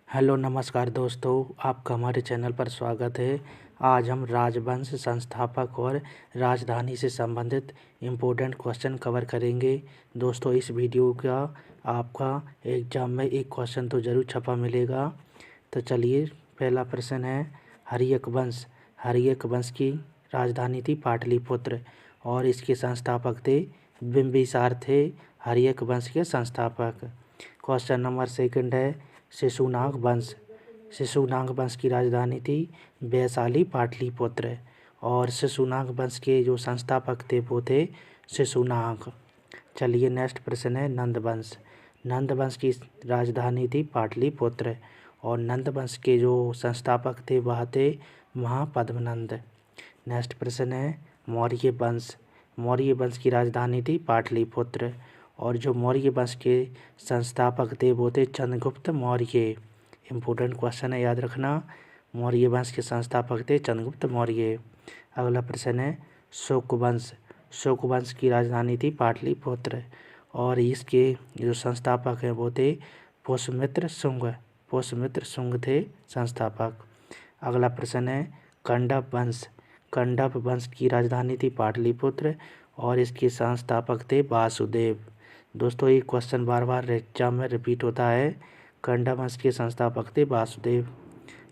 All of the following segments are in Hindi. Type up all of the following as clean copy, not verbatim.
हेलो नमस्कार दोस्तों, आपका हमारे चैनल पर स्वागत है। आज हम राजवंश संस्थापक और राजधानी से संबंधित इम्पोर्टेंट क्वेश्चन कवर करेंगे। दोस्तों, इस वीडियो का आपका एग्जाम में एक क्वेश्चन तो ज़रूर छपा मिलेगा। तो चलिए, पहला प्रश्न है, हर्यक वंश की राजधानी थी पाटलिपुत्र और इसके संस्थापक थे बिंबिसार थे हर्यक वंश के संस्थापक। क्वेश्चन नंबर सेकंड है, शिशुनाग वंश की राजधानी थी वैशाली पाटलिपुत्र और शिशुनाग वंश के जो संस्थापक थे वो थे शिशुनाग। चलिए, नेक्स्ट प्रश्न है, नंद वंश की राजधानी थी पाटलिपुत्र और नंद वंश के जो संस्थापक थे वह थे महापद्मनंद। नेक्स्ट प्रश्न है, मौर्य वंश की राजधानी थी पाटलिपुत्र और जो मौर्य वंश के संस्थापक थे वो थे चंद्रगुप्त मौर्य। इम्पोर्टेंट क्वेश्चन है, याद रखना। मौर्य वंश के संस्थापक थे चंद्रगुप्त मौर्य। अगला प्रश्न है, शोक वंश की राजधानी थी पाटलिपुत्र और इसके जो संस्थापक हैं वो थे पुष्यमित्र शुंग थे संस्थापक। अगला प्रश्न है, कंडप वंश की राजधानी थी पाटलिपुत्र और इसके संस्थापक थे वासुदेव। दोस्तों, ये क्वेश्चन बार बार एग्जाम में रिपीट होता है। कंडप वंश के संस्थापक थे वासुदेव।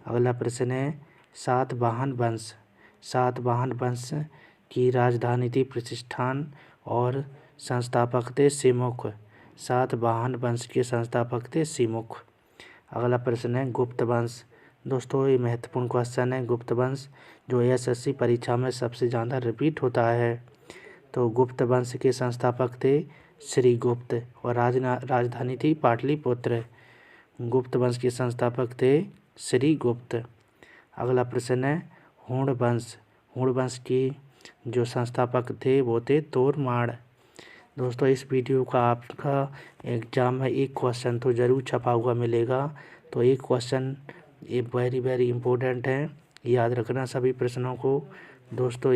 अगला प्रश्न है, सातवाहन वंश की राजधानी थी प्रतिष्ठान और संस्थापक थे सिमुख। सातवाहन वंश के संस्थापक थे सिमुख। अगला प्रश्न है, गुप्त वंश। दोस्तों, ये महत्वपूर्ण क्वेश्चन है। गुप्त वंश जो एसएससी परीक्षा में सबसे ज़्यादा रिपीट होता है। तो गुप्त वंश के संस्थापक थे श्रीगुप्त और राजधानी थी पाटलिपुत्र। गुप्त वंश के संस्थापक थे श्रीगुप्त। अगला प्रश्न है, हूण वंश की जो संस्थापक थे वो थे तोरमाड़। दोस्तों, इस वीडियो का आपका एग्जाम में एक क्वेश्चन तो ज़रूर छपा हुआ मिलेगा। तो एक क्वेश्चन ये वेरी इम्पोर्टेंट है, याद रखना सभी प्रश्नों को। दोस्तों,